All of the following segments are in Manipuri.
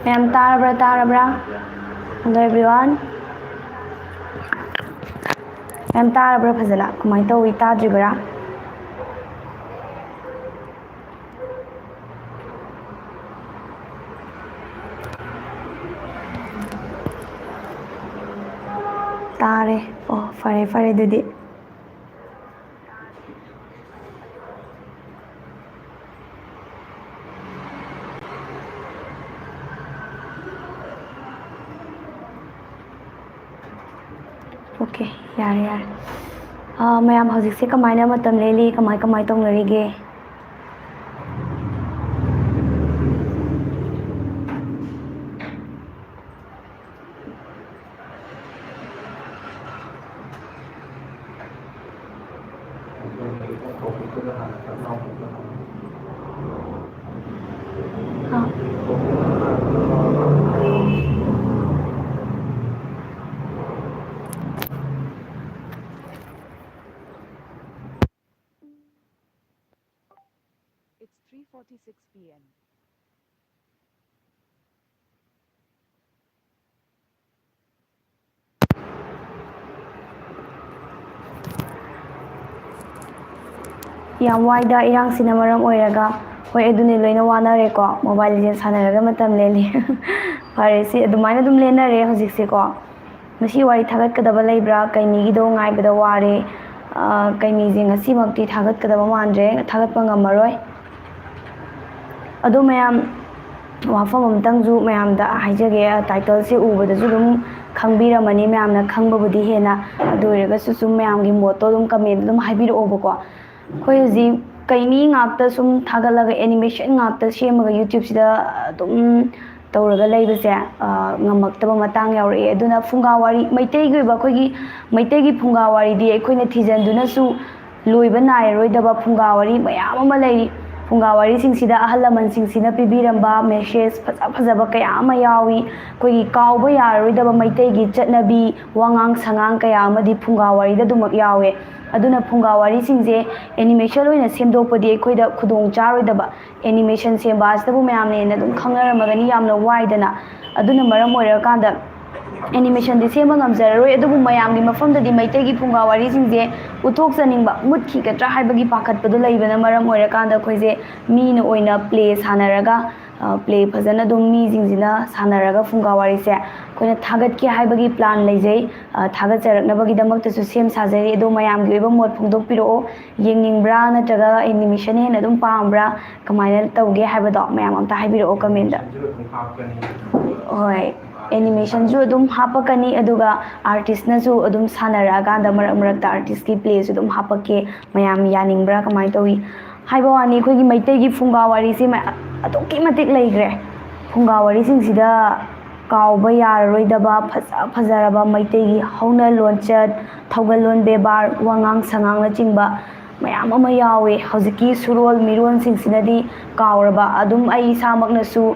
Ma'am, tarabra? Hello everyone. Ma'am, tarabra fazala. Kumai tawi tadribra? Tare. Oh, fare dudi. Okay, yare. Ma'am, how's it? Kamai na matam leli, kamai tong larige. It's 3:46 p.m. Yam wide irang sinamaram oiraga. Hoi eduni loina wanare ko. Mobile Legends sanaraga matam leli. Fare si adumaina dum lenare hojik se ko. Masi wari thagat kadaba leibra kaimi gido ngai bada ware kaimi jing asi makti thagat kadaba mandre thagat pa ngamaroi. Adu mayam wafam amtang ju mayam da haijage title se ubada ju dum khangbira mani mayam na khangbabudi hena adu rega su sum mayam gi moto dum comment dum haibira obako khoi ji kaimi ngakta sum thagalaga animation ngakta semaga YouTube sida dum tawraga leibase ngamaktaba matang yauri aduna funga wari maitei gi ba khoi gi maitei gi funga wari di ekhoina thijanduna su loiba nairoidaba funga wari mayam ama lei funga wari singsida ahal laman singsina pibiramba message fazaba kaya ama yawi koi kauba yaroidaba maitai gi chatnabi wangang sangang kaya amadi funga wari da dumak yawe aduna funga wari singje animation loina semdokpadi ekhoida khudong charoidaba animation semba asdabu mayamne na dum khangnaramagani yamna waidana aduna maram oirakanda animation di sema ngamjararoi adubu mayamgi mafamdadi maitai gi funga wari singje uthok saningba mutki gatra haibagi pakhatpadu leibana maram oirakanda khoije मीन ओइना प्ले सानरगा प्ले फजन दum मी जिंजिना सानरगा फुंगा वारी से कोइना थागत के हाइबगी प्लान लेजै थागत चरकनबगी दमक तसु सेम साजै दो मयाम गी ओइबा मोड फुंदोक पिरो येंगनिंगब्रा नत्रगा एनिमेशन हेन दum पामब्रा कमायना तौगे हाइबदो मयाम अमता हाइबिरो कमेंट होय एनिमेशन जो दum हापकनी अदुगा आर्टिस्ट ना जो दum सानरा गांदा मरक मरक आर्टिस्ट की प्ले जो दum हापके मयाम यानिंगब्रा कमाय तौई हाइबा वानी खोगी मैतै गी फुंगा वारी से मैं अतोकी मतिक लेग्रे फुंगा वारी सिंगसिदा काउबा यारोइदबा फजरबा मैतै गी हौना लोनचत थौगलोन बेबार वांगांग संगांग ना चिंगबा मयाम अमा यावे हौजिकी सुरोल मिरोन सिंगसिनादी काउरबा अदुम आई सामकनसु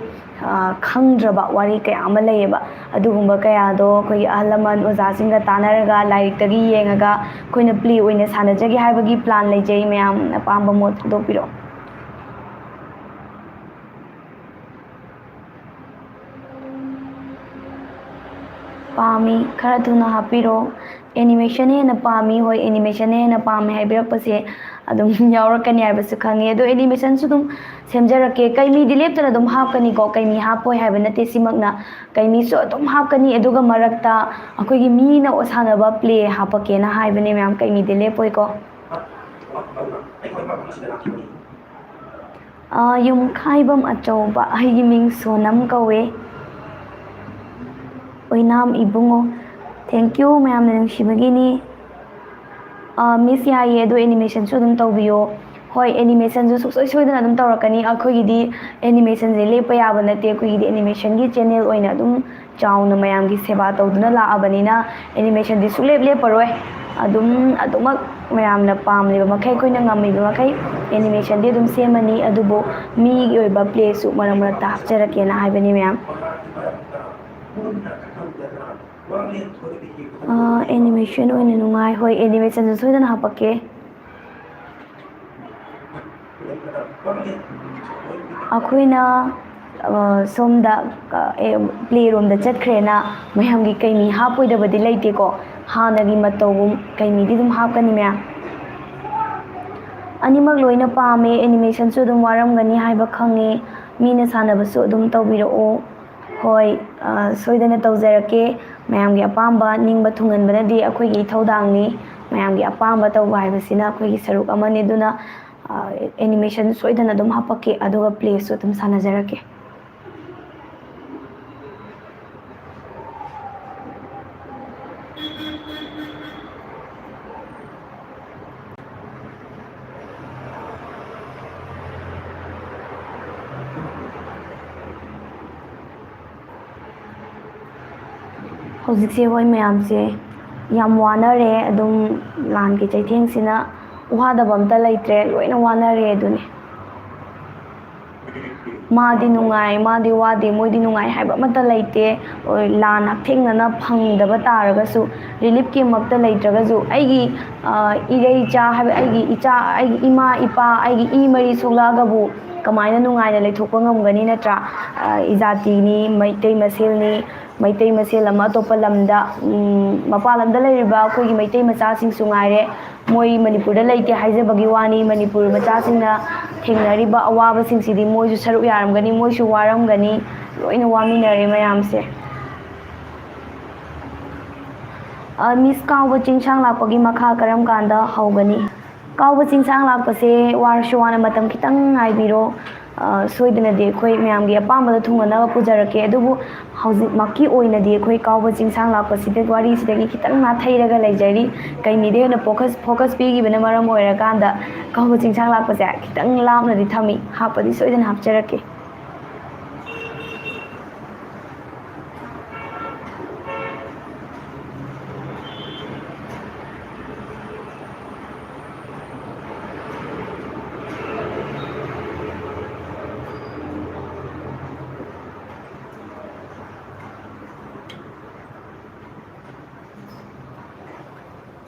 खंद्रबा वारी कया अमा लेयबा अदुगुंबा कयादो कोई अहलमन ओजासिंगा तानरगा लाइरिकतगी येंगागा कोइना प्ले ओइना सानजगे हाइबगी प्लान लेजै मयाम अपाम्बा मोड दोपिरो पामी खरा थुना हापिरो एनिमेशन हेना पामी होय एनिमेशन हेना पामे हाइबिरपसे अदुम यावरकनी हाइबसु खंगे अदो एनिमेशन सु दुम सेमजरके कैमी दिलेपतना दुम हापकनी को कैमी हापोय हाइब नते सिमकना कैमी सु दुम हापकनी अदुगा मरकता अखोगी मीना ओसानबा प्ले हापकेना हाइबने मैम कैमी दिलेपोय को युम खाइबम अचौबा आइगी मिंग सोनम कवे Oinam Ibungo thank you ma'am नंगशिबगिनी मिस याये दो एनिमेशन सु दुम तौबियो होय एनिमेशन जो सुसोय सोयदना दुम तौरकनी अखोगिदी एनिमेशन जे लेप याबा नते अखोगिदी एनिमेशन गी चैनल ओइना दुम चाउना मयाम गी सेवा तौदुना लाअबनिना एनिमेशन दि सुलेप लेपरोय अदुम अदुमक मयामना पामलिबा मखै कोइना ngamiba मखै एनिमेशन दि दुम सेमनी अदुबो मी गी ओइबा प्ले सु मरम मरता हपचरकेना हाइबनी मयाम एनिमेशन ओइना नुंगाय होय एनिमेशन जो सोयदना हापके अखोइना ꯁꯣꯝꯗ ꯄ꯭ꯂꯦ ꯔꯣꯝꯗ ꯆꯠꯈ꯭ꯔꯦꯅ ꯃꯌꯥꯝꯒꯤ ꯀꯩꯃꯤ ꯍꯥꯞꯄꯣꯏꯗꯕꯗꯤ ꯂꯩꯇꯦꯀꯣ ꯍꯥꯟꯅꯒꯤ ꯃꯇꯧꯒꯨꯝ ꯀꯩꯃꯤꯗꯤ ꯑꯗꯨꯝ ꯍꯥꯞꯀꯅꯤ ꯃꯌꯥꯝ ꯑꯅꯤꯃꯛ ꯂꯣꯏꯅ ꯄꯥꯝꯃꯦ ꯑꯦꯅꯤꯃꯦꯁꯟꯁꯨ ꯑꯗꯨꯝ ꯋꯥꯔꯝꯒꯅꯤ ꯍꯥꯏꯕ ꯈꯪꯉꯦ ꯃꯤꯅ ꯁꯥꯟꯅꯕꯁꯨ ꯑꯗꯨꯝ ꯇꯧꯕꯤꯔꯛꯑꯣ ꯍꯣꯏ ꯁꯣꯏꯗꯅ ꯇꯧꯖꯔꯛꯀꯦ ꯃꯌꯥꯝꯒꯤ ꯑꯄꯥꯝꯕ ꯅꯤꯡꯕ ꯊꯨꯡꯍꯟꯕꯅꯗꯤ ꯑꯩꯈꯣꯏꯒꯤ ꯏꯊꯧꯗꯥꯡꯅꯤ ꯃꯌꯥꯝꯒꯤ ꯑꯄꯥꯝꯕ ꯇꯧꯕ ꯍꯥꯏꯕꯁꯤꯅ ꯑꯩꯈꯣꯏꯒꯤ ꯁꯔꯨꯛ ꯑꯃꯅꯤ ꯑꯗꯨꯅ ꯑꯦꯅꯤꯃꯦꯁꯟ ꯁꯣꯏꯗꯅ ꯑꯗꯨꯝ ꯍꯥꯞꯄꯛꯀꯦ ꯑꯗꯨꯒ ꯄ꯭ꯂꯦꯁꯨ ꯑꯗꯨꯝ ꯁꯥꯟꯅꯖꯔꯛꯀꯦ ꯍꯧꯖꯤꯛꯁꯦ ꯍꯣꯏ ꯃꯌꯥꯝꯁꯦ ꯌꯥꯝ ꯋꯥꯅꯔꯦ ꯑꯗꯨꯝ ꯂꯥꯟꯒꯤ ꯆꯩꯊꯦꯡꯁꯤꯅ ꯋꯥꯗꯕ ꯑꯝꯇ ꯂꯩꯇ꯭ꯔꯦ ꯂꯣꯏꯅ ꯋꯥꯅꯔꯦ ꯑꯗꯨꯅꯤ ꯃꯥꯗꯤ ꯅꯨꯡꯉꯥꯏ ꯃꯥꯗꯤ ꯋꯥꯗꯦ ꯃꯣꯏꯗꯤ ꯅꯨꯡꯉꯥꯏ ꯍꯥꯏꯕ ꯑꯃꯠꯇ ꯂꯩꯇꯦ ꯂꯥꯟ ꯍꯛꯊꯦꯡꯅꯅ ꯐꯪꯗꯕ ꯇꯥꯔꯒꯁꯨ ꯔꯤꯂꯤꯐ ꯀꯦꯝꯃꯛꯇ ꯂꯩꯇ꯭ꯔꯒꯁꯨ ꯑꯩꯒꯤ ꯏꯔꯩꯆꯥ ꯍꯥꯏꯕ ꯑꯩꯒꯤ ꯏꯆꯥ ꯑꯩꯒꯤ ꯏꯃꯥ ꯏꯄꯥ ꯑꯩꯒꯤ ꯏ ꯃꯔꯤ ꯁꯣꯛꯂꯛꯑꯒꯕꯨ ꯀꯃꯥꯏꯅ ꯅꯨꯡꯉꯥꯏꯅ ꯂꯩꯊꯣꯛꯄ ꯉꯝꯒꯅꯤ ꯅꯠꯇ꯭ꯔꯥ ꯖꯥꯇꯤꯅꯤ ꯃꯩꯇꯩ ꯃꯁꯦꯜꯅꯤ ꯃꯩꯇꯩ ꯃꯁꯦꯜ ꯑꯃ ꯑꯇꯣꯞꯄ ꯂꯝꯗ ꯃꯄꯥꯟ ꯂꯝꯗ ꯂꯩꯔꯤꯕ ꯑꯩꯈꯣꯏꯒꯤ ꯃꯩꯇꯩ ꯃꯆꯥꯁꯤꯡꯁꯨ ꯉꯥꯏꯔे ꯃꯣꯏ ꯃꯅꯤꯄꯨꯔꯗ ꯂꯩꯇꯦ ꯍꯥꯏꯖꯕꯒꯤ ꯋꯥꯅꯤ ꯃꯅꯤꯄꯨꯔ ꯃꯆꯥꯁꯤꯡꯅ ꯊꯦꯡꯅꯔꯤꯕ ꯑꯋꯥꯕꯁꯤꯡꯁꯤꯗꯤ ꯃꯣꯏꯁꯨ ꯁꯔꯨꯛ ꯌꯥꯔꯝꯒꯅꯤ ꯃꯣꯏꯁꯨ ꯋꯥꯔꯝꯒꯅꯤ ꯂꯣꯏꯅ ꯋꯥꯃꯤꯟꯅꯔꯦ ꯃꯌꯥꯝꯁꯦ ꯃꯤꯁ ꯀꯥꯎꯕ ꯆꯤꯡꯁꯥꯡ ꯂꯥꯛꯄꯒꯤ ꯃꯈꯥ ꯀꯔꯝ ꯀꯥꯟꯗ ꯍꯧꯒꯅꯤ ꯀꯥꯎꯕ ꯆꯤꯡꯁꯥꯡ ꯂꯥꯛꯄꯁꯦ ꯋꯥꯔꯁꯨ ꯋꯥꯅ ꯃꯇꯝ ꯈꯤꯇꯪ ꯉꯥꯏꯕꯤꯔꯣ ꯁꯣꯏꯗꯅꯗꯤ ꯑꯩꯈꯣꯏ ꯃꯌꯥꯝꯒꯤ ꯑꯄꯥꯝꯕꯗ ꯊꯨꯡꯍꯟꯅꯕ ꯄꯨꯖꯔꯛꯀꯦ ꯑꯗꯨꯕꯨ ꯍꯧꯖꯤꯛꯃꯛꯀꯤ ꯑꯣꯏꯅꯗꯤ ꯑꯩꯈꯣꯏ ꯀꯥꯎꯕ ꯆꯤꯡꯁꯥꯡ ꯂꯥꯛꯄꯁꯤꯗ ꯋꯥꯔꯤꯁꯤꯗꯒꯤ ꯈꯤꯇꯪ ꯅꯥꯊꯩꯔꯒ ꯂꯩꯖꯔꯤ ꯀꯩꯃꯤꯗ ꯑꯣꯏꯅ ꯐꯣꯀꯁ ꯄꯤꯈꯤꯕꯅ ꯃꯔꯝ ꯑꯣꯏꯔꯀꯥꯟꯗ ꯀꯥꯎꯕ ꯆꯤꯡꯁꯥꯡ ꯂꯥꯛꯄꯁꯦ ꯈꯤꯇꯪ ꯂꯥꯞꯅꯗꯤ ꯊꯝꯃꯤ ꯍꯥꯞꯄꯗꯤ ꯁꯣꯏꯗꯅ ꯍꯥꯞꯆꯔꯛꯀꯦ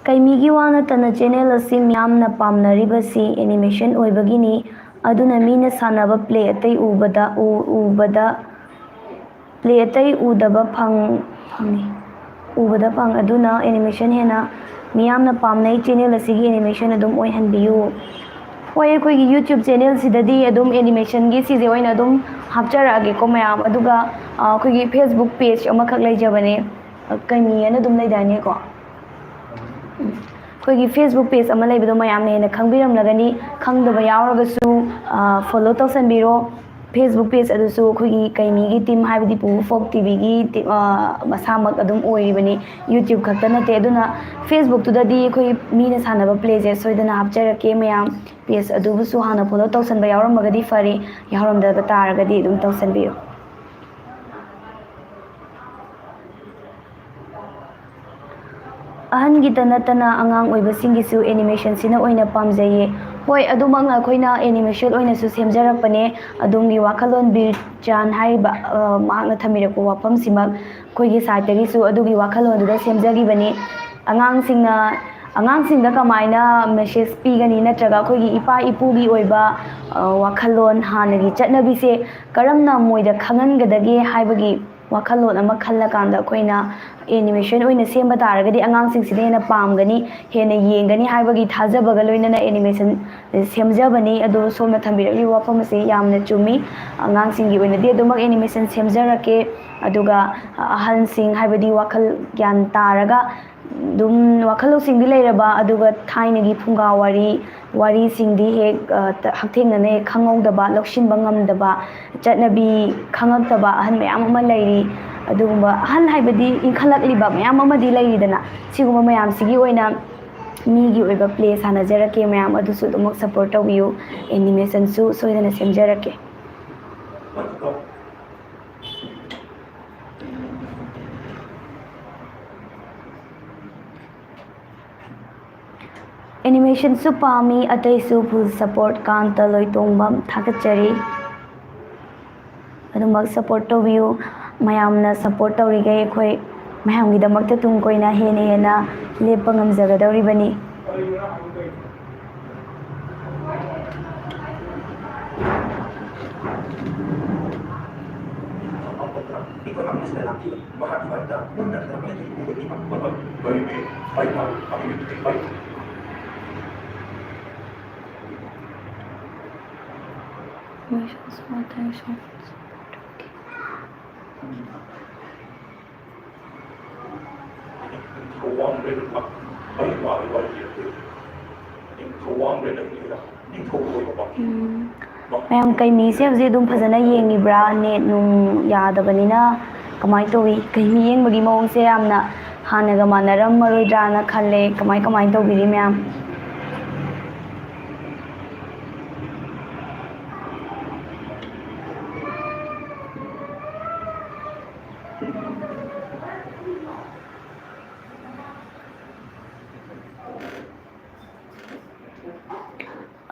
ꯀꯩꯃꯤꯒꯤ ꯋꯥ ꯅꯠꯇꯅ ꯆꯦꯅꯦꯜ ꯑꯁꯤ ꯃꯤꯌꯥꯝꯅ ꯄꯥꯝꯅꯔꯤꯕꯁꯤ ꯑꯦꯅꯤꯃꯦꯁꯟ ꯑꯣꯏꯕꯒꯤꯅꯤ ꯑꯗꯨꯅ ꯃꯤꯅ ꯁꯥꯟꯅꯕ ꯄ꯭ꯂꯦ ꯑꯇꯩ ꯎꯕꯗ ꯐꯪ ꯑꯗꯨꯅ ꯑꯦꯅꯤꯃꯦꯁꯟ ꯍꯦꯟꯅ ꯃꯤꯌꯥꯝꯅ ꯄꯥꯝꯅꯩ ꯆꯦꯅꯦꯜ ꯑꯁꯤꯒꯤ ꯑꯦꯅꯤꯃꯦꯁꯟ ꯑꯗꯨꯝ ꯑꯣꯏꯍꯟꯕꯤꯌꯨ ꯍꯣꯏ ꯑꯩꯈꯣꯏꯒꯤ ꯌꯨꯇ꯭ꯌꯨꯕ ꯆꯦꯅꯦꯜꯁꯤꯗꯗꯤ ꯑꯗꯨꯝ ꯑꯦꯅꯤꯃꯦꯁꯟꯒꯤ ꯁꯤꯁꯦ ꯑꯣꯏꯅ ꯑꯗꯨꯝ ꯍꯥꯞꯆꯔꯛꯑꯒꯦꯀꯣ ꯃꯌꯥꯝ ꯑꯗꯨꯒ ꯑꯩꯈꯣꯏꯒꯤ ꯐꯦꯁꯕꯨꯛ ꯄꯦꯖ ꯑꯃꯈꯛ ꯂꯩꯖꯕꯅꯦ ꯀꯩꯃꯤ ꯍꯥꯏꯅ ꯑꯗꯨꯝ ꯂꯩꯗꯥꯏꯅꯦꯀꯣ ꯑꯩꯈꯣꯏꯒꯤ ꯐꯦꯁꯕꯨꯛ ꯄꯦꯖ ꯑꯃ ꯂꯩꯕꯗꯣ ꯃꯌꯥꯝꯅ ꯍꯦꯟꯅ ꯈꯪꯕꯤꯔꯝꯂꯒꯅꯤ ꯈꯪꯗꯕ ꯌꯥꯎꯔꯒꯁꯨ ꯐꯣꯂꯣ ꯇꯧꯁꯟꯕꯤꯔꯣ ꯐꯦꯁꯕꯨꯛ ꯄꯦꯖ ꯑꯗꯨꯁꯨ ꯑꯩꯈꯣꯏꯒꯤ ꯀꯩꯃꯤꯒꯤ ꯇꯤꯝ ꯍꯥꯏꯕꯗꯤ ꯄꯨ ꯐꯣꯛ ꯇꯤꯚꯤꯒꯤ ꯃꯁꯥꯃꯛ ꯑꯗꯨꯝ ꯑꯣꯏꯔꯤꯕꯅꯤ ꯌꯨꯇ꯭ꯌꯨꯕ ꯈꯛꯇ ꯅꯠꯇꯦ ꯑꯗꯨꯅ ꯐꯦꯁꯕꯨꯛꯇꯨꯗꯗꯤ ꯑꯩꯈꯣꯏ ꯃꯤꯅ ꯁꯥꯟꯅꯕ ꯄ꯭ꯂꯦꯁꯦ ꯁꯣꯏꯗꯅ ꯍꯥꯞꯆꯔꯛꯀꯦ ꯃꯌꯥꯝ ꯄꯦꯖ ꯑꯗꯨꯕꯨꯁꯨ ꯍꯥꯟꯅ ꯐꯣꯂꯣ ꯇꯧꯁꯟꯕ ꯌꯥꯎꯔꯝꯃꯒꯗꯤ ꯐꯔꯦ ꯌꯥꯎꯔꯝꯗꯕ ꯇꯥꯔꯒꯗꯤ ꯑꯗꯨꯝ ꯇꯧꯁꯟꯕꯤꯌꯨ ꯑꯍꯟꯒꯤꯇ ꯅꯠꯇꯅ ꯑꯉꯥꯡ ꯑꯣꯏꯕꯁꯤꯡꯒꯤꯁꯨ ꯑꯦꯅꯤꯃꯦꯁꯟꯁꯤꯅ ꯑꯣꯏꯅ ꯄꯥꯝꯖꯩꯌే ꯍꯣꯏ ꯑꯗꯨꯃꯛꯅ ꯑꯩꯈꯣꯏꯅ ꯑꯦꯅꯤꯃꯦꯁꯟ ꯑꯣꯏꯅꯁꯨ ꯁꯦꯝꯖꯔꯛꯄꯅꯦ ꯑꯗꯣꯝꯒꯤ ꯋꯥꯈꯜꯂꯣꯟ ꯕꯤꯔꯆꯥꯟ ꯍꯥꯏꯔꯤꯕ ꯃꯍꯥꯛꯅ ꯊꯝꯕꯤꯔꯛꯄ ꯋꯥꯐꯝꯁꯤꯃꯛ ꯑꯩꯈꯣꯏꯒꯤ ꯁꯥꯏꯠꯇꯒꯤꯁꯨ ꯑꯗꯨꯒꯤ ꯋꯥꯈꯜꯂꯣꯟꯗꯨꯗ ꯁꯦꯝꯖꯈꯤꯕꯅꯤ ꯑꯉꯥꯡꯁꯤꯡꯗ ꯀꯃꯥꯏꯅ ꯃꯦꯁꯦꯖ ꯄꯤꯒꯅꯤ ꯅꯠꯇ꯭ꯔꯒ ꯑꯩꯈꯣꯏꯒꯤ ꯏꯄꯥ ꯏꯄꯨꯒꯤ ꯑꯣꯏꯕ ꯋꯥꯈꯜꯂꯣꯟ ꯍꯥꯟꯅꯒꯤ ꯆꯠꯅꯕꯤꯁꯦ ꯀꯔꯝꯅ ꯃꯣꯏꯗ ꯈꯪꯍꯟꯒꯗꯒꯦ ꯍꯥꯏꯕꯒꯤ ꯋꯥꯈꯜꯂꯣꯟ ꯑꯃ ꯈꯜꯂꯀꯥꯟꯗ ꯑꯩꯈꯣꯏꯅ ꯑꯦꯅꯤꯃꯦꯁꯟ ꯑꯣꯏꯅ ꯁꯦꯝꯕ ꯇꯥꯔꯒꯗꯤ ꯑꯉꯥꯡꯁꯤꯡꯁꯤꯅ ꯍꯦꯟꯅ ꯄꯥꯝꯒꯅꯤ ꯍꯦꯟꯅ ꯌꯦꯡꯒꯅꯤ ꯍꯥꯏꯕꯒꯤ ꯊꯥꯖꯕꯒ ꯂꯣꯏꯅꯅ ꯑꯦꯅꯤꯃꯦꯁꯟ ꯁꯦꯝꯖꯕꯅꯤ ꯑꯗꯣ ꯁꯣꯝꯅ ꯊꯝꯕꯤꯔꯛꯂꯤꯕ ꯋꯥꯐꯝ ꯑꯁꯤ ꯌꯥꯝꯅ ꯆꯨꯝꯃꯤ ꯑꯉꯥꯡꯁꯤꯡꯒꯤ ꯑꯣꯏꯅꯗꯤ ꯑꯗꯨꯃꯛ ꯑꯦꯅꯤꯃꯦꯁꯟ ꯁꯦꯝꯖꯔꯛꯀꯦ ꯑꯗꯨꯒ ꯑꯍꯟꯁꯤꯡ ꯍꯥꯏꯕꯗꯤ ꯋꯥꯈꯜ ꯒ꯭ꯌꯥꯟ ꯇꯥꯔꯒ ꯑꯗꯨꯝ ꯋꯥꯈꯜ ꯂꯧꯁꯤꯡꯗꯤ ꯂꯩꯔꯕ ꯑꯗꯨꯒ ꯊꯥꯏꯅꯒꯤ ꯐꯨꯡꯒꯥ ꯋꯥꯔꯤꯁꯤꯡꯗꯤ ꯍꯦꯛ ꯍꯛꯊꯦꯡꯅꯅ ꯍꯦꯛ ꯈꯪꯍꯧꯗꯕ ꯂꯧꯁꯤꯟꯕ ꯉꯝꯗꯕ ꯆꯠꯅꯕꯤ ꯈꯪꯉꯛꯇꯕ ꯑꯍꯟ ꯃꯌꯥꯝ ꯑꯃ ꯂꯩꯔꯤ ꯑꯗꯨꯒꯨꯝꯕ ꯑꯍꯜ ꯍꯥꯏꯕꯗꯤ ꯏꯟꯈꯠꯂꯛꯂꯤꯕ ꯃꯌꯥꯝ ꯑꯃꯗꯤ ꯂꯩꯔꯤꯗꯅ ꯁꯤꯒꯨꯝꯕ ꯃꯌꯥꯝꯁꯤꯒꯤ ꯑꯣꯏꯅ ꯃꯤꯒꯤ ꯑꯣꯏꯕ ꯄ꯭ꯂꯦ ꯁꯥꯟꯅꯖꯔꯛꯀꯦ ꯃꯌꯥꯝ ꯑꯗꯨꯁꯨ ꯑꯗꯨꯃꯛ ꯁꯞꯄꯣꯔꯠ ꯇꯧꯕꯤꯌꯨ ꯑꯦꯅꯤꯃꯦꯁꯟꯁꯨ ꯁꯣꯏꯗꯅ ꯁꯦꯝꯖꯔꯛꯀꯦ ꯑꯦꯅꯤꯃꯦꯁꯟꯁꯨ ꯄꯥꯝꯃꯤ ꯑꯇꯩꯁꯨ ꯐꯨꯜ ꯁꯞꯄꯣꯔꯠ ꯀꯥꯟꯇ ꯂꯣꯏꯇꯣꯡꯕꯝ ꯊꯥꯒꯠꯆꯔꯤ ꯑꯗꯨꯃꯛ ꯁꯞꯄꯣꯔꯠ ꯇꯧꯕꯤꯌꯨ ꯃꯌꯥꯝꯅ ꯁꯞꯄꯣꯔꯠ ꯇꯧꯔꯤꯈꯩ ꯑꯩꯈꯣꯏ ꯃꯌꯥꯝꯒꯤꯗꯃꯛꯇ ꯇꯨꯡ ꯀꯣꯏꯅ ꯍꯦꯟꯅ ꯂꯦꯞꯄ ꯉꯝꯖꯒꯗꯧꯔꯤꯕꯅꯤ ꯃꯌꯥꯝ ꯀꯩꯃꯤꯁꯦ ꯍꯧꯖꯤꯛ ꯑꯗꯨꯝ ꯐꯖꯅ ꯌꯦꯡꯉꯤꯕ꯭ꯔꯥ ꯅꯦꯠ ꯅꯨꯡ ꯌꯥꯗꯕꯅꯤꯅ ꯀꯃꯥꯏꯅ ꯇꯧꯋꯤ ꯀꯩꯃꯤ ꯌꯦꯡꯕꯒꯤ ꯃꯑꯣꯡꯁꯦ ꯌꯥꯝꯅ ꯍꯥꯟꯅꯒ ꯃꯥꯟꯅꯔꯝꯃꯔꯣꯏꯗ꯭ꯔꯥꯅ ꯈꯜꯂꯦ ꯀꯃꯥꯏ ꯇꯧꯕꯤꯔꯤ ꯃꯌꯥꯝ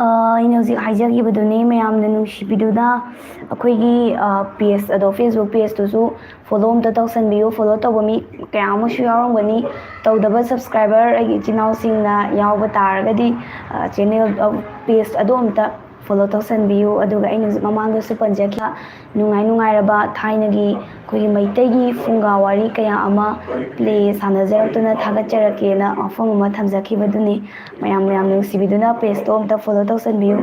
ꯑꯩꯅ ꯍꯧꯖꯤꯛ ꯍꯥꯏꯖꯈꯤꯕꯗꯨꯅꯤ ꯃꯌꯥꯝꯅ ꯅꯨꯡꯁꯤꯕꯤꯗꯨꯅ ꯑꯩꯈꯣꯏꯒꯤ ꯄꯦꯖ ꯑꯗꯣ ꯐꯦꯁꯕꯨꯛ ꯄꯦꯖꯇꯨꯁꯨ ꯐꯣꯂꯣ ꯑꯝꯇ ꯇꯧꯁꯟꯕꯤꯌꯨ ꯐꯣꯂꯣ ꯇꯧꯕ ꯃꯤ ꯀꯌꯥ ꯑꯃꯁꯨ ꯌꯥꯎꯔꯝꯒꯅꯤ ꯇꯧꯗꯕ ꯁꯕꯁꯀ꯭ꯔꯥꯏꯕꯔ ꯑꯩꯒꯤ ꯏꯆꯤꯜ ꯏꯅꯥꯎꯁꯤꯡꯅ ꯌꯥꯎꯕ ꯇꯥꯔꯒꯗꯤ ꯆꯦꯅꯦꯜ ꯄꯦꯖ ꯑꯗꯣ ꯑꯝꯇ ꯐꯣꯂꯣ ꯇꯧꯁꯟꯕꯤꯌꯨ ꯑꯗꯨꯒ ꯑꯩꯅ ꯍꯧꯖꯤꯛ ꯃꯃꯥꯡꯗꯁꯨ ꯄꯟꯖꯈꯤꯕ ꯅꯨꯡꯉꯥꯏꯔꯕ ꯊꯥꯏꯅꯒꯤ ꯑꯩꯈꯣꯏꯒꯤ ꯃꯩꯇꯩꯒꯤ ꯐꯨꯡꯒꯥ ꯋꯥꯔꯤ ꯀꯌꯥ ꯑꯃ ꯄ꯭ꯂꯦ ꯁꯥꯟꯅꯖꯔꯛꯇꯨꯅ ꯊꯥꯒꯠꯆꯔꯛꯀꯦꯅ ꯋꯥꯐꯝ ꯑꯃ ꯊꯝꯖꯈꯤꯕꯗꯨꯅꯤ ꯃꯌꯥꯝ ꯅꯨꯡꯁꯤꯕꯤꯗꯨꯅ ꯄꯦꯖꯇꯣ ꯑꯝꯇ ꯐꯣꯂꯣ ꯇꯧꯁꯟꯕꯤꯌꯨ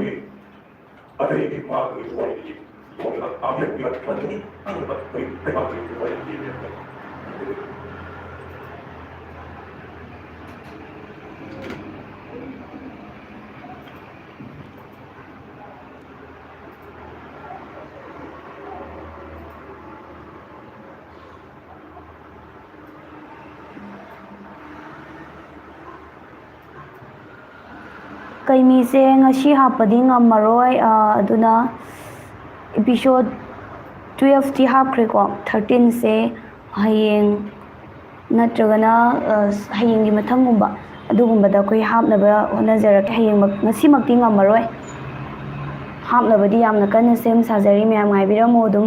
ꯀꯩꯃꯤꯁꯦ ꯉꯁꯤ ꯍꯥꯞꯄꯗꯤ ꯉꯝꯃꯔꯣꯏ ꯑꯗꯨꯅ ꯏꯄꯤꯁꯣꯠ 12ꯇꯤ ꯍꯥꯞꯈ꯭ꯔꯦꯀꯣ 13ꯁꯦ ꯍꯌꯦꯡ ꯅꯠꯇ꯭ꯔꯒꯅ ꯍꯌꯦꯡꯒꯤ ꯃꯊꯪꯒꯨꯝꯕ ꯑꯗꯨꯒꯨꯝꯕꯗ ꯑꯩꯈꯣꯏ ꯍꯥꯞꯅꯕ ꯍꯣꯠꯅꯖꯔꯛꯀꯦ ꯉꯁꯤꯃꯛꯇꯤ ꯉꯝꯃꯔꯣꯏ ꯍꯥꯞꯅꯕꯗꯤ ꯌꯥꯝꯅ ꯀꯟꯅ ꯁꯦꯝ ꯁꯥꯖꯔꯤ ꯃꯌꯥꯝ ꯉꯥꯏꯕꯤꯔꯝꯃꯨ ꯑꯗꯨꯝ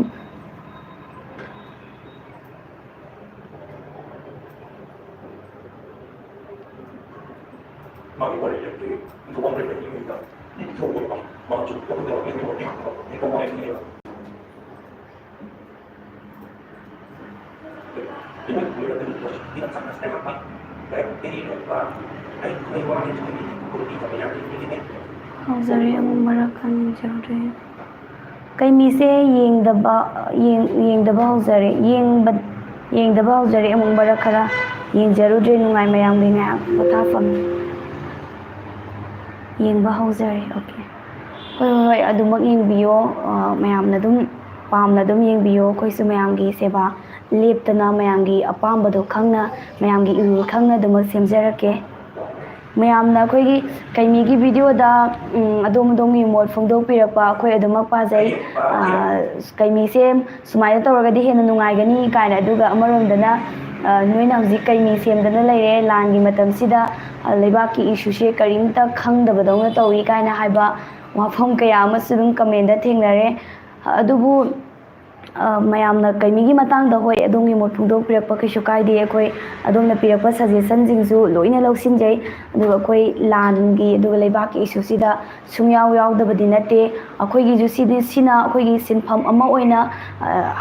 ꯍꯧꯖꯔꯤ ꯑꯃꯨꯛ ꯃꯔꯛ ꯈꯟꯖꯔꯦ ꯀꯩꯃꯤꯁꯦ ꯌꯦꯡꯗꯕ ꯍꯧꯖꯔꯦ ꯑꯃꯨꯛ ꯃꯔꯛ ꯈꯔ ꯌꯦꯡꯖꯔꯨꯗ꯭ꯔꯦ ꯅꯨꯡꯉꯥꯏ ꯃꯌꯥꯝꯒꯤ ꯉꯥꯏꯍꯥꯛ ꯄꯣꯊꯥꯐꯝ ꯌꯦꯡꯕ ꯍꯧꯖꯔꯦ ꯑꯣꯀꯦ ꯍꯣꯏ ꯑꯗꯨꯃꯛ ꯌꯦꯡꯕꯤꯌꯣ ꯃꯌꯥꯝꯅ ꯑꯗꯨꯝ ꯄꯥꯝꯅ ꯑꯗꯨꯝ ꯌꯦꯡꯕꯤꯌꯣ ꯑꯩꯈꯣꯏꯁꯨ ꯃꯌꯥꯝꯒꯤ ꯁꯦꯕꯥ ꯂꯦꯞꯇꯅ ꯃꯌꯥꯝꯒꯤ ꯑꯄꯥꯝꯕꯗꯣ ꯈꯪꯅ ꯃꯌꯥꯝꯒꯤ ꯏꯍꯨꯜ ꯈꯪꯅ ꯑꯗꯨꯃꯛ ꯁꯦꯝꯖꯔꯛꯀꯦ ꯃꯌꯥꯝꯅ ꯑꯩꯈꯣꯏꯒꯤ ꯀꯩꯃꯤꯒꯤ ꯚꯤꯗꯤꯑꯣꯗ ꯑꯗꯣꯝꯒꯤ ꯃꯣꯠ ꯐꯣꯡꯗꯣꯛꯄꯤꯔꯛꯄ ꯑꯩꯈꯣꯏ ꯑꯗꯨꯃꯛ ꯄꯥꯖꯩ ꯀꯩꯃꯤꯁꯦ ꯁꯨꯃꯥꯏꯅ ꯇꯧꯔꯒꯗꯤ ꯍꯦꯟꯅ ꯅꯨꯡꯉꯥꯏꯒꯅꯤ ꯀꯥꯏꯅ ꯑꯗꯨꯒ ꯑꯃꯔꯣꯝꯗꯅ ꯅꯣꯏꯅ ꯍꯧꯖꯤꯛ ꯀꯩꯃꯤ ꯁꯦꯝꯗꯅ ꯂꯩꯔꯦ ꯂꯥꯟꯒꯤ ꯃꯇꯝꯁꯤꯗ ꯂꯩꯕꯥꯛꯀꯤ ꯏꯁꯨꯁꯦ ꯀꯔꯤꯝꯇ ꯈꯪꯗꯕꯗꯧꯅ ꯇꯧꯏ ꯀꯥꯏꯅ ꯍꯥꯏꯕ ꯋꯥꯐꯝ ꯀꯌా ꯑꯃꯁꯨ ꯑꯗꯨꯝ ꯀꯃꯦꯟꯗ ꯊꯦꯡꯅꯔꯦ ꯑꯗꯨꯕꯨ ꯃꯌꯥꯝꯅ ꯀꯩꯃꯤꯒꯤ ꯃꯇꯥꯡꯗ ꯍꯣꯏ ꯑꯗꯣꯝꯒꯤ ꯃꯣꯠ ꯐꯣꯡꯗꯣꯛꯄꯤꯔꯛꯄ ꯀꯩꯁꯨ ꯀꯥꯏꯗꯦ ꯑꯩꯈꯣꯏ ꯑꯗꯣꯝꯅ ꯄꯤꯔꯛꯄ ꯁꯖꯦꯁꯟꯁꯤꯡꯁꯨ ꯂꯣꯏꯅ ꯂꯧꯁꯤꯟꯖꯩ ꯑꯗꯨꯒ ꯑꯩꯈꯣꯏ ꯂꯥꯟꯒꯤ ꯑꯗꯨꯒ ꯂꯩꯕꯥꯛꯀꯤ ꯏꯁꯨꯁꯤꯗ ꯌꯥꯎꯗꯕꯗꯤ ꯅꯠꯇꯦ ꯑꯩꯈꯣꯏꯒꯤꯁꯨꯁꯤꯅ ꯑꯩꯈꯣꯏꯒꯤ ꯁꯤꯟꯐꯝ ꯑꯃ ꯑꯣꯏꯅ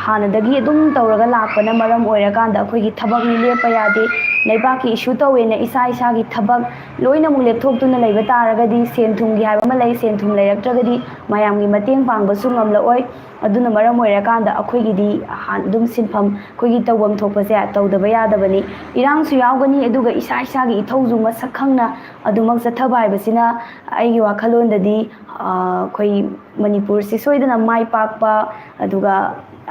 ꯍꯥꯟꯅꯗꯒꯤ ꯑꯗꯨꯝ ꯇꯧꯔꯒ ꯂꯥꯛꯄꯅ ꯃꯔꯝ ꯑꯣꯏꯔꯀꯥꯟꯗ ꯑꯩꯈꯣꯏꯒꯤ ꯊꯕꯛꯅꯤ ꯂꯦꯞꯄ ꯌꯥꯗꯦ ꯂꯩꯕꯥꯛꯀꯤ ꯏꯁꯨ ꯇꯧꯋꯦꯅ ꯏꯁꯥꯒꯤ ꯊꯕꯛ ꯂꯣꯏꯅꯃꯛ ꯂꯦꯞꯊꯣꯛꯇꯨꯅ ꯂꯩꯕ ꯇꯥꯔꯒꯗꯤ ꯁꯦꯟ ꯊꯨꯝꯒꯤ ꯍꯥꯏꯕ ꯑꯃ ꯂꯩ ꯁꯦꯟ ꯊꯨꯝ ꯂꯩꯔꯛꯇ꯭ꯔꯒꯗꯤ ꯃꯌꯥꯝꯒꯤ ꯃꯇꯦꯡ ꯄꯥꯡꯕꯁꯨ ꯉꯝꯂꯛꯑꯣꯏ ꯑꯗꯨꯅ ꯃꯔꯝ ꯑꯣꯏꯔꯀꯥꯟꯗ ꯑꯩꯈꯣꯏꯒꯤꯗꯤ ꯑꯗꯨꯝ ꯁꯤꯟꯐꯝ ꯑꯩꯈꯣꯏꯒꯤ ꯇꯧꯐꯝ ꯊꯣꯛꯄꯁꯦ ꯇꯧꯗꯕ ꯌꯥꯗꯕꯅꯤ ꯏꯔꯥꯡꯁꯨ ꯌꯥꯎꯒꯅꯤ ꯑꯗꯨꯒ ꯏꯁꯥꯒꯤ ꯏꯊꯧꯁꯨ ꯃꯁꯛ ꯈꯪꯅ ꯑꯗꯨꯃꯛ ꯆꯠꯊꯕ ꯍꯥꯏꯕꯁꯤꯅ ꯑꯩꯒꯤ ꯋꯥꯈꯜꯂꯣꯟꯗꯗꯤ ꯑꯩꯈꯣই ꯃꯅꯤꯄꯨꯔꯁꯤ ꯁꯣꯏꯗꯅ ꯃꯥꯏ ꯄꯥꯛꯄ ꯑꯗꯨꯒ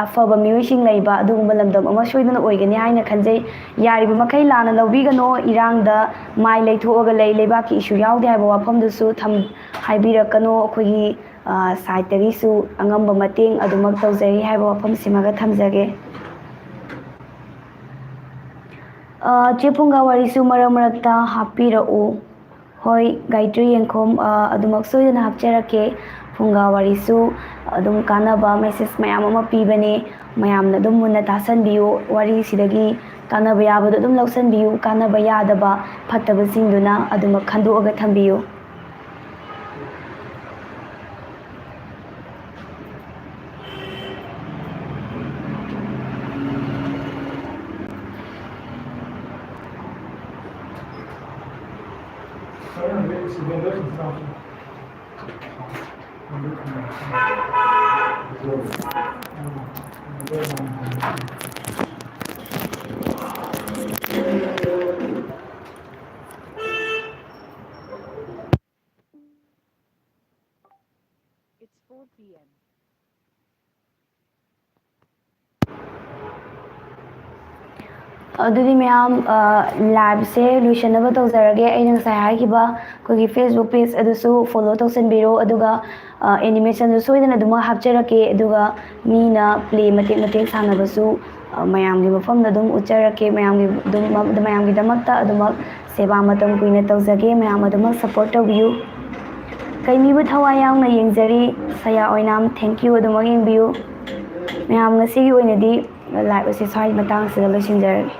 ꯑꯐꯕ ꯃꯤꯑꯣꯏꯁꯤꯡ ꯂꯩꯕ ꯑꯗꯨꯒꯨꯝꯕ ꯂꯝꯗꯝ ꯑꯃ ꯁꯣꯏꯗꯅ ꯑꯣꯏꯒꯅꯤ ꯍꯥꯏꯅ ꯈꯟꯖꯩ ꯌꯥꯔꯤꯕ ꯃꯈꯩ ꯂꯥꯟꯅ ꯂꯧꯕꯤꯒꯅꯣ ꯏꯔꯥꯡꯗ ꯃꯥꯏ ꯂꯩꯊꯣꯛꯑꯒ ꯂꯩꯕꯥꯛꯀꯤ ꯏꯁꯨ ꯌꯥꯎꯗꯦ ꯍꯥꯏꯕ ꯋꯥꯐꯝꯗꯨꯁꯨ ꯍꯥꯏꯕꯤꯔꯛꯀꯅꯣ ꯑꯩꯈꯣꯏꯒꯤ ꯁꯥꯏꯠꯇꯒꯤꯁꯨ ꯑꯉꯝꯕ ꯃꯇꯦꯡ ꯑꯗꯨꯃꯛ ꯇꯧꯖꯔꯤ ꯍꯥꯏꯕ ꯋꯥꯐꯝꯁꯤꯃꯒ ꯊꯝꯖꯒꯦ ꯆꯦ ꯐꯨꯡꯒꯥ ꯋꯥꯔꯤꯁꯨ ꯃꯔꯛꯇ ꯍꯥꯞꯄꯤꯔꯛꯎ ꯍꯣꯏ ꯒꯥꯏꯇ꯭ꯔꯤ ꯌꯦꯡꯈꯣꯝ ꯑꯗꯨꯃꯛ ꯁꯣꯏꯗꯅ ꯍꯥꯞꯆꯔꯛꯀꯦ ꯐꯨꯡꯒꯥ ꯋꯥꯔꯤꯁꯨ ꯑꯗꯨꯝ ꯀꯥꯟꯅꯕ ꯃꯦꯁꯦꯖ ꯃꯌꯥꯝ ꯑꯃ ꯄꯤꯕꯅꯦ ꯃꯌꯥꯝꯅ ꯑꯗꯨꯝ ꯃꯨꯟꯅ ꯇꯥꯁꯟꯕꯤꯌꯨ ꯋꯥꯔꯤꯁꯤꯗꯒꯤ ꯀꯥꯟꯅꯕ ꯌꯥꯕꯗꯣ ꯑꯗꯨꯝ ꯂꯧꯁꯟꯕꯤꯌꯨ ꯀꯥꯟꯅꯕ ꯌꯥꯗꯕ ꯐꯠꯇꯕꯁꯤꯡꯗꯨꯅ ꯑꯗꯨꯃꯛ ꯈꯟꯗꯣꯛꯑꯒ ꯊꯝꯕꯤꯌꯨ It's 4 p.m. ꯑꯗꯨꯗꯤ ꯃꯌꯥꯝ ꯂꯥꯏꯚꯁꯦ ꯂꯣꯏꯁꯤꯟꯅꯕ ꯇꯧꯖꯔꯒꯦ ꯑꯩꯅ ꯉꯁꯥꯏ ꯍꯥꯏꯈꯤꯕ ꯑꯩꯈꯣꯏꯒꯤ ꯐꯦꯁꯕꯨꯛ ꯄꯦꯖ ꯑꯗꯨꯁꯨ ꯐꯣꯂꯣ ꯇꯧꯁꯟꯕꯤꯔꯣ ꯑꯗꯨꯒ ꯑꯦꯅꯤꯃꯦꯁꯟꯁꯨ ꯁꯣꯏꯗꯅ ꯑꯗꯨꯃꯛ ꯍꯥꯞꯆꯔꯛꯀꯦ ꯑꯗꯨꯒ ꯃꯤꯅ ꯄ꯭ꯂꯦ ꯃꯇꯦꯛ ꯃꯇꯦꯛ ꯁꯥꯟꯅꯕꯁꯨ ꯃꯌꯥꯝꯒꯤ ꯃꯐꯝꯗ ꯑꯗꯨꯝ ꯎꯠꯆꯔꯛꯀꯦ ꯃꯌꯥꯝꯒꯤꯗꯃꯛꯇ ꯑꯗꯨꯃꯛ ꯁꯦꯕꯥ ꯃꯇꯝ ꯀꯨꯏꯅ ꯇꯧꯖꯒꯦ ꯃꯌꯥꯝ ꯑꯗꯨꯃꯛ ꯁꯞꯄꯣꯔꯠ ꯇꯧꯕꯤꯌꯨ ꯀꯩꯃꯤꯕꯨ ꯊꯋꯥꯏ ꯌꯥꯎꯅ ꯌꯦꯡꯖꯔꯤ ꯁꯌꯥ ꯑꯣꯏꯅꯥꯝ ꯊꯦꯡꯀ꯭ꯌꯨ ꯑꯗꯨꯃꯛ ꯌꯦꯡꯕꯤꯌꯨ ꯃꯌꯥꯝ ꯉꯁꯤꯒꯤ ꯑꯣꯏꯅꯗꯤ ꯂꯥꯏꯚ ꯑꯁꯤ ꯁ꯭ꯋꯥꯏ ꯃꯇꯥꯡꯁꯤꯗ ꯂꯣꯏꯁꯤꯟꯖꯔꯒꯦ